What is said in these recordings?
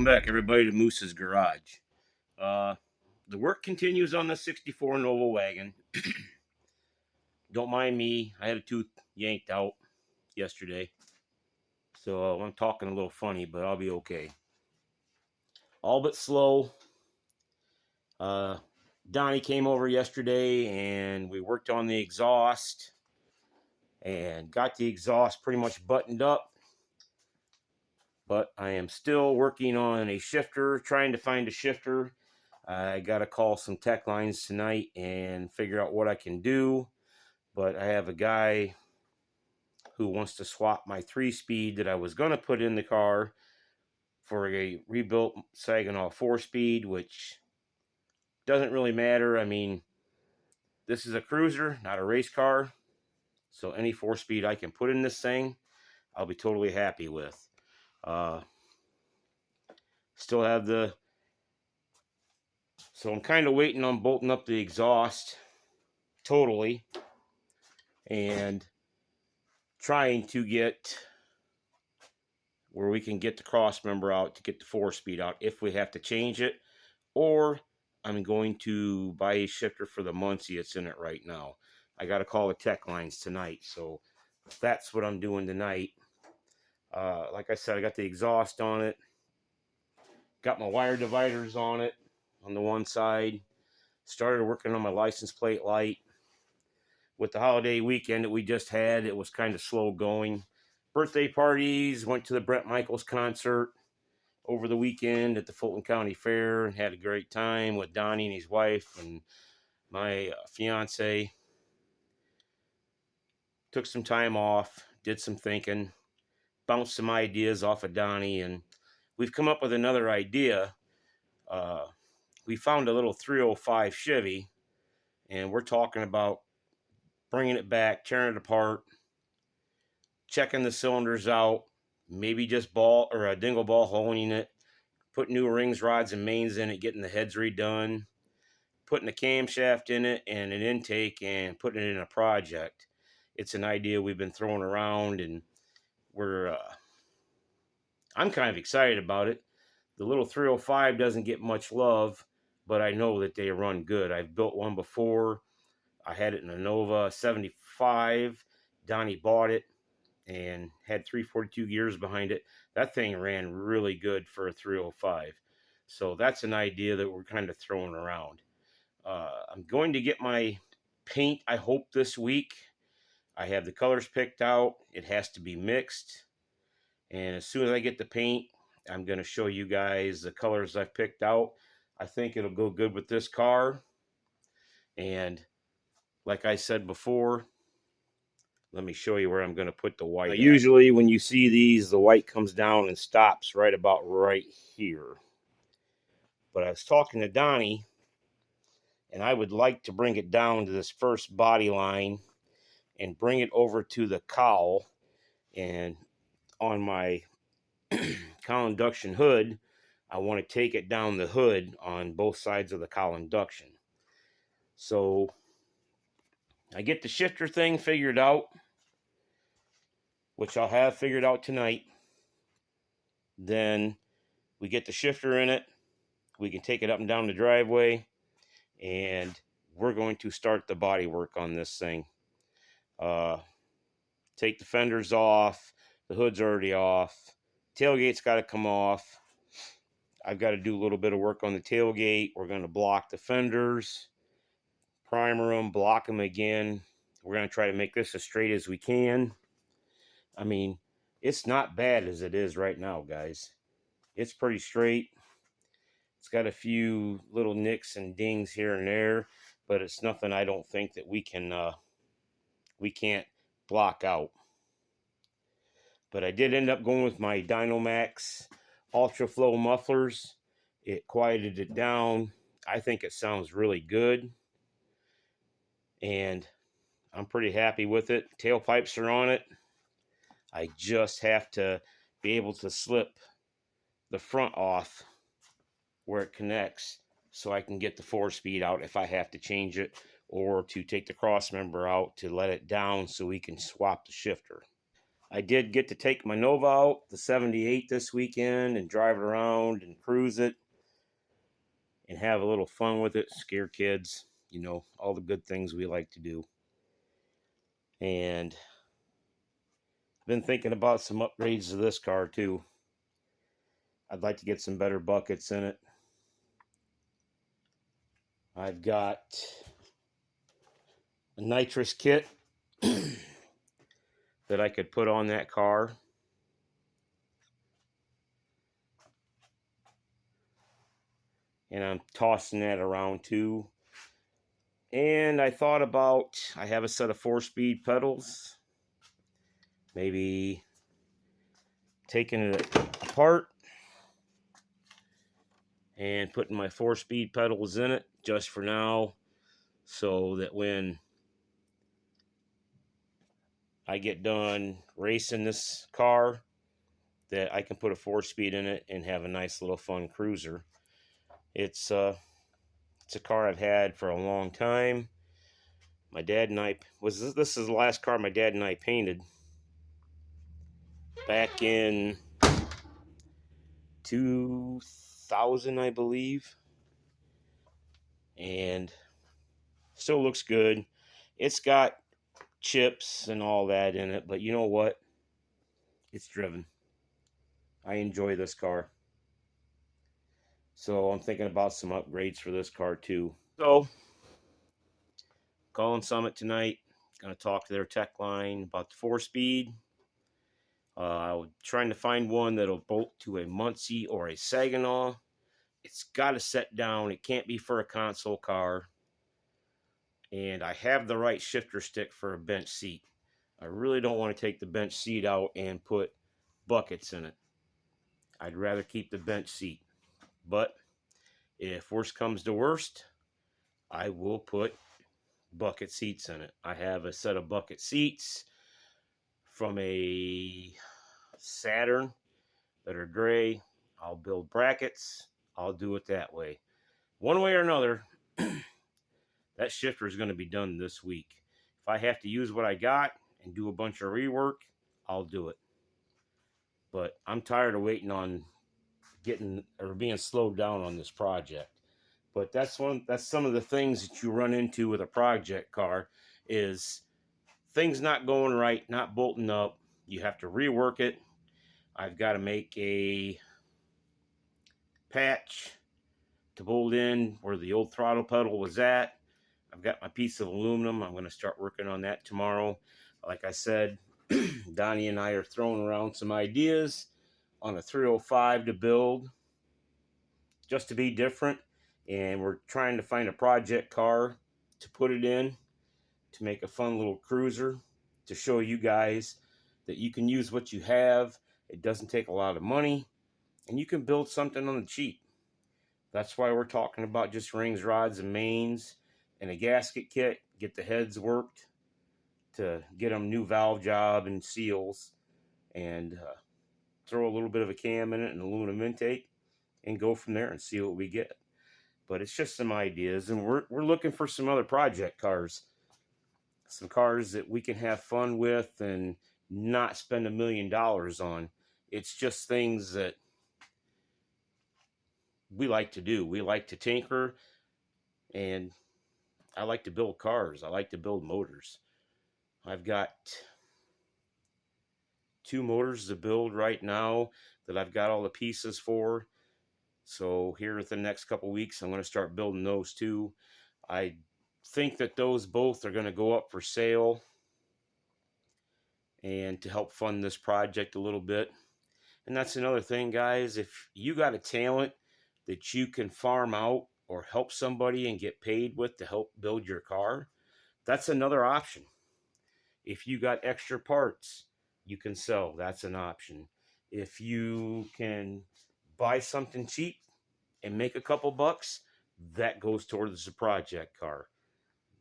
Welcome back, everybody, to Moose's Garage. The work continues on the 64 Nova wagon. Don't mind me. I had a tooth yanked out yesterday. So I'm talking a little funny, but I'll be okay. All but slow. Donnie came over yesterday and we worked on the exhaust and got the exhaust pretty much buttoned up. But I am still working on a shifter, trying to find a shifter. I got to call some tech lines tonight and figure out what I can do. But I have a guy who wants to swap my 3-speed that I was going to put in the car for a rebuilt Saginaw 4-speed, which doesn't really matter. I mean, this is a cruiser, not a race car. So any 4-speed I can put in this thing, I'll be totally happy with. Still have the... So I'm kind of waiting on bolting up the exhaust totally and trying to get where we can get the cross member out to get the 4-speed out if we have to change it, or I'm going to buy a shifter for the Muncie that's in it right now. I got to call the tech lines tonight, so that's what I'm doing tonight. Like I said, I got the exhaust on it, got my wire dividers on it on the one side, started working on my license plate light. With the holiday weekend that we just had, it was kind of slow going. Birthday parties, went to the Brett Michaels concert over the weekend at the Fulton County Fair and had a great time with Donnie and his wife and my fiance. Took some time off, did some thinking, bounced some ideas off of Donnie, and we've come up with another idea. We found a little 305 Chevy, and we're talking about bringing it back, tearing it apart, checking the cylinders out, maybe just ball or a dingle ball honing it, put new rings, rods, and mains in it, getting the heads redone, putting a camshaft in it and an intake, and putting it in a project. It's an idea we've been throwing around, and I'm kind of excited about it. The little 305 doesn't get much love, but I know that they run good. I've built one before. I had it in a Nova 75. Donnie bought it and had 342 gears behind it. That thing ran really good for a 305. So that's an idea that we're kind of throwing around. I'm going to get my paint, I hope, this week. I have the colors picked out. It has to be mixed. And as soon as I get the paint, I'm going to show you guys the colors I've picked out. I think it'll go good with this car. And like I said before, let me show you where I'm going to put the white. Usually when you see these, the white comes down and stops right about right here. But I was talking to Donnie, and I would like to bring it down to this first body line and bring it over to the cowl. And on my cowl induction hood, I want to take it down the hood on both sides of the cowl induction. So I get the shifter thing figured out, which I'll have figured out tonight. Then we get the shifter in it. We can take it up and down the driveway, and we're going to start the body work on this thing. Take the fenders off. The hood's already off. Tailgate's got to come off. I've got to do a little bit of work on the tailgate. We're going to block the fenders, primer them, block them again. We're going to try to make this as straight as we can. I mean, it's not bad as it is right now, guys. It's pretty straight. It's got a few little nicks and dings here and there, but it's nothing I don't think that we can't block out. But I did end up going with my Dynamax Ultra Flow mufflers. It quieted it down. I think it sounds really good, and I'm pretty happy with it. Tailpipes are on it. I just have to be able to slip the front off where it connects so I can get the 4-speed out if I have to change it, or to take the cross member out to let it down so we can swap the shifter. I did get to take my Nova out, the 78 this weekend, and drive it around and cruise it and have a little fun with it, scare kids, you know, all the good things we like to do. And I've been thinking about some upgrades to this car too. I'd like to get some better buckets in it. I've got a nitrous kit that I could put on that car. And I'm tossing that around too. And I thought about, I have a set of 4-speed pedals. Maybe taking it apart and putting my 4-speed pedals in it just for now, so that when I get done racing this car, that I can put a 4-speed in it and have a nice little fun cruiser. It's a car I've had for a long time. My dad and I this is the last car my dad and I painted back in 2000, I believe, and still looks good. It's got chips and all that in it, but you know what? It's driven. I enjoy this car. So I'm thinking about some upgrades for this car too. So, calling Summit tonight. Going to talk to their tech line about the 4-speed. I'm trying to find one that'll bolt to a Muncie or a Saginaw. It's got to set down. It can't be for a console car. And I have the right shifter stick for a bench seat. I really don't want to take the bench seat out and put buckets in it. I'd rather keep the bench seat. But if worst comes to worst, I will put bucket seats in it. I have a set of bucket seats from a Saturn that are gray. I'll build brackets. I'll do it that way. One way or another, that shifter is going to be done this week. If I have to use what I got and do a bunch of rework, I'll do it. But I'm tired of waiting on getting or being slowed down on this project. But that's some of the things that you run into with a project car, is things not going right, not bolting up. You have to rework it. I've got to make a patch to bolt in where the old throttle pedal was at. I've got my piece of aluminum. I'm going to start working on that tomorrow. Like I said, Donnie and I are throwing around some ideas on a 305 to build, just to be different. And we're trying to find a project car to put it in, to make a fun little cruiser, to show you guys that you can use what you have. It doesn't take a lot of money, and you can build something on the cheap. That's why we're talking about just rings, rods, and mains, and a gasket kit. Get the heads worked to get them new valve job and seals, and throw a little bit of a cam in it and aluminum intake, and go from there and see what we get. But it's just some ideas, and we're looking for some other project cars, some cars that we can have fun with and not spend $1 million on. It's just things that we like to do. We like to tinker, and I like to build cars. I like to build motors. I've got 2 motors to build right now that I've got all the pieces for. So here in the next couple weeks, I'm going to start building those too. I think that those both are going to go up for sale, and to help fund this project a little bit. And that's another thing, guys. If you got a talent that you can farm out or help somebody and get paid with to help build your car, that's another option. If you got extra parts you can sell, that's an option. If you can buy something cheap and make a couple bucks, that goes towards the project car.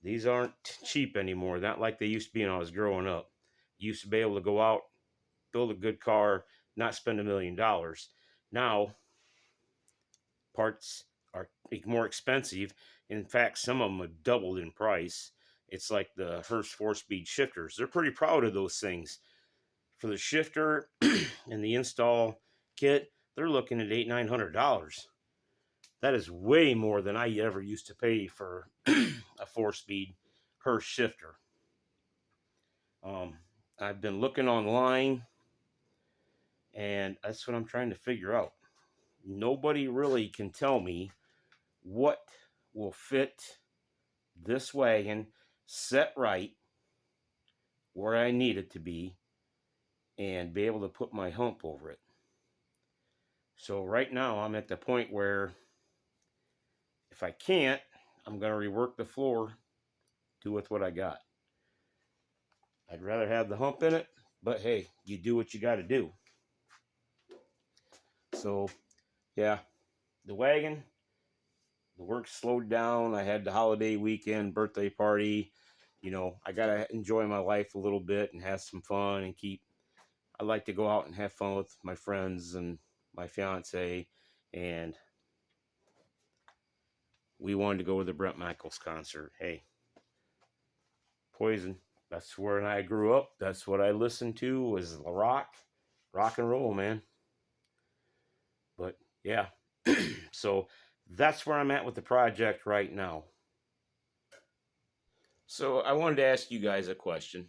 These aren't cheap anymore, not like they used to be when I was growing up. You used to be able to go out, build a good car, not spend $1 million. Now, parts are more expensive. In fact, some of them have doubled in price. It's like the Hurst 4-speed shifters. They're pretty proud of those things. For the shifter and the install kit, they're looking at $800-900. That is way more than I ever used to pay for a 4-speed Hurst shifter. I've been looking online, and that's what I'm trying to figure out. Nobody really can tell me what will fit this wagon set right where I need it to be and be able to put my hump over it. So right now I'm at the point where if I can't, I'm going to rework the floor, do with what I got. I'd rather have the hump in it, but hey, you do what you got to do. So yeah, the wagon, the work slowed down. I had the holiday weekend, birthday party. You know, I got to enjoy my life a little bit and have some fun and I like to go out and have fun with my friends and my fiance. And we wanted to go to the Brent Michaels concert. Hey, Poison, that's where I grew up. That's what I listened to, was rock and roll, man. But yeah, so that's where I'm at with the project right now. So I wanted to ask you guys a question.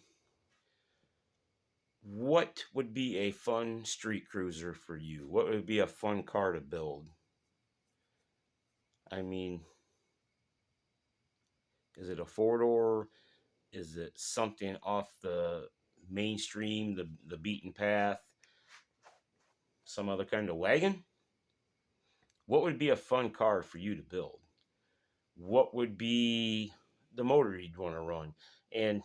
What would be a fun street cruiser for you? What would be a fun car to build? I mean, is it a 4-door? Is it something off the mainstream, the beaten path? Some other kind of wagon? What would be a fun car for you to build? What would be the motor you'd want to run? And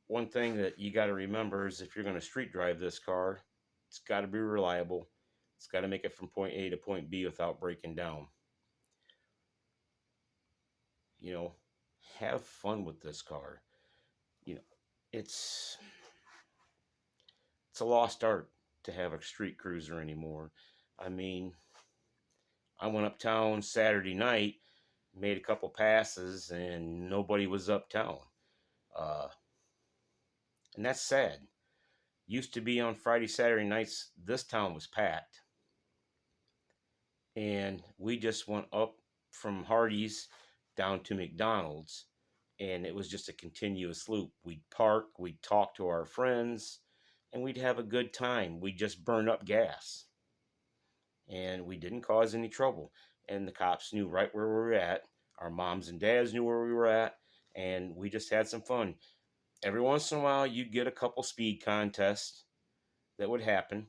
one thing that you got to remember is if you're going to street drive this car, it's got to be reliable. It's got to make it from point A to point B without breaking down. You know, have fun with this car. You know, it's a lost art to have a street cruiser anymore. I mean, I went uptown Saturday night, made a couple passes, and nobody was uptown. And that's sad. Used to be on Friday, Saturday nights, this town was packed. And we just went up from Hardee's down to McDonald's, and it was just a continuous loop. We'd park, we'd talk to our friends, and we'd have a good time. We'd just burn up gas. And we didn't cause any trouble. And the cops knew right where we were at. Our moms and dads knew where we were at, and we just had some fun. Every once in a while, you'd get a couple speed contests that would happen,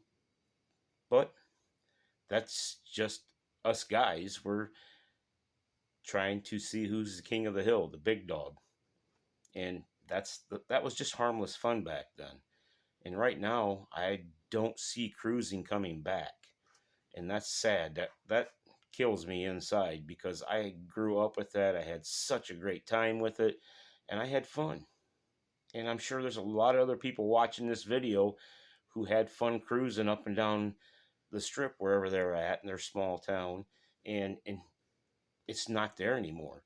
but that's just us guys. We're trying to see who's the king of the hill, the big dog. And that was just harmless fun back then. And right now, I don't see cruising coming back. And that's sad. That kills me inside because I grew up with that. I had such a great time with it, and I had fun. And I'm sure there's a lot of other people watching this video who had fun cruising up and down the strip wherever they're at in their small town, and it's not there anymore.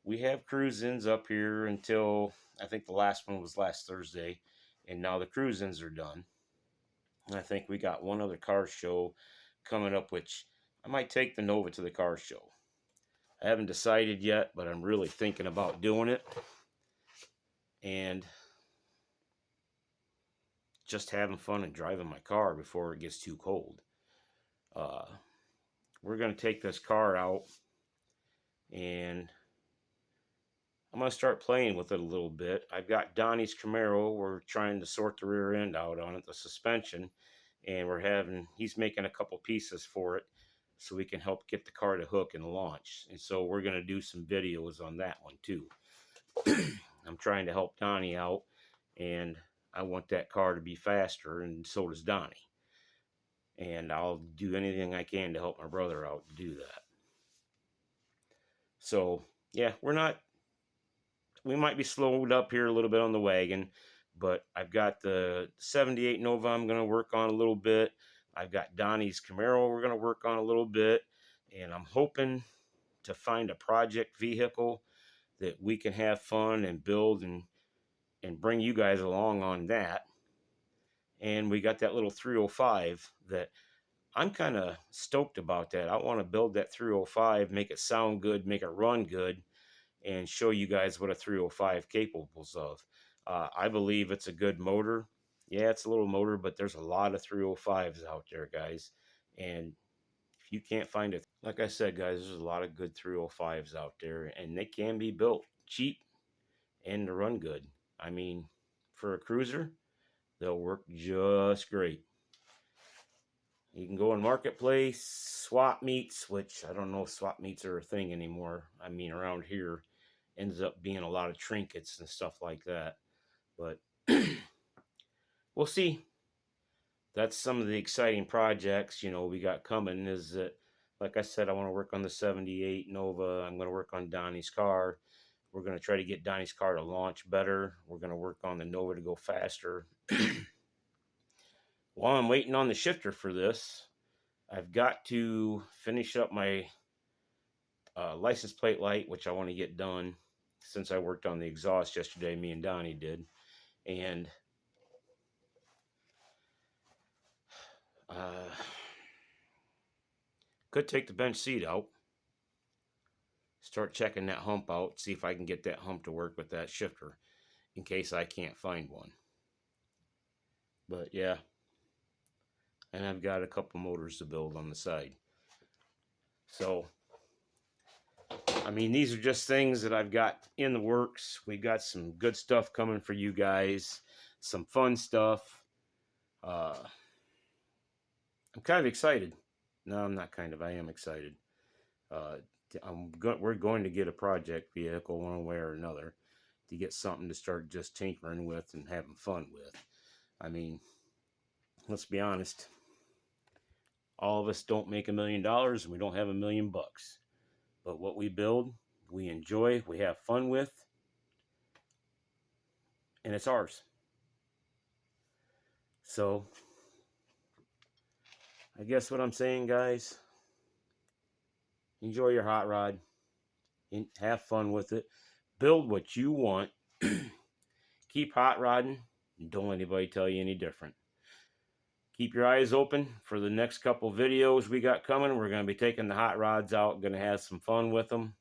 We have cruise-ins up here until I think the last one was last Thursday, and now the cruise-ins are done. And I think we got one other car show coming up, which I might take the Nova to the car show. I haven't decided yet, but I'm really thinking about doing it. And just having fun and driving my car before it gets too cold. We're going to take this car out, and I'm going to start playing with it a little bit. I've got Donnie's Camaro. We're trying to sort the rear end out on it, the suspension, and he's making a couple pieces for it so we can help get the car to hook and launch. And so we're going to do some videos on that one too. I'm trying to help Donnie out, and I want that car to be faster, and so does Donnie. And I'll do anything I can to help my brother out to do that. So, yeah, we might be slowed up here a little bit on the wagon, but I've got the 78 Nova I'm going to work on a little bit. I've got Donnie's Camaro we're going to work on a little bit, and I'm hoping to find a project vehicle that we can have fun and build and bring you guys along on that. and we got that little 305 that I'm kind of stoked about that. I want to build that 305, make it sound good, make it run good, and show you guys what a 305 capable of. I believe it's a good motor. Yeah, it's a little motor, but there's a lot of 305s out there, guys. And if you can't find it, like I said, guys, there's a lot of good 305s out there, and they can be built cheap and to run good. I mean, for a cruiser, they'll work just great. You can go in marketplace, swap meets, which I don't know if swap meets are a thing anymore. I mean, around here ends up being a lot of trinkets and stuff like that. But we'll see. That's some of the exciting projects, we got coming. Is that, like I said, I want to work on the 78 Nova. I'm going to work on Donnie's car. We're going to try to get Donnie's car to launch better. We're going to work on the Nova to go faster. While I'm waiting on the shifter for this, I've got to finish up my license plate light, which I want to get done since I worked on the exhaust yesterday. Me and Donnie did. And could take the bench seat out, start checking that hump out, see if I can get that hump to work with that shifter in case I can't find one. But yeah, and I've got a couple motors to build on the side. So, I mean, these are just things that I've got in the works. We got some good stuff coming for you guys, some fun stuff. I'm kind of excited. No, I'm not kind of. I am excited. We're going to get a project vehicle one way or another to get something to start just tinkering with and having fun with. I mean, let's be honest. All of us don't make $1 million and we don't have $1 million. But what we build, we enjoy, we have fun with, and it's ours. So, I guess what I'm saying, guys, enjoy your hot rod, and have fun with it, build what you want, keep hot rodding, and don't let anybody tell you any different. Keep your eyes open for the next couple videos we got coming. We're going to be taking the hot rods out, going to have some fun with them,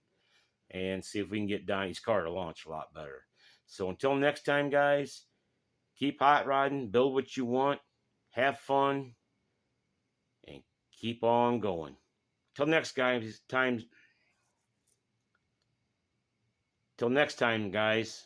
and see if we can get Donnie's car to launch a lot better. So until next time, guys, keep hot rodding, build what you want, have fun, and keep on going. Till next time, guys.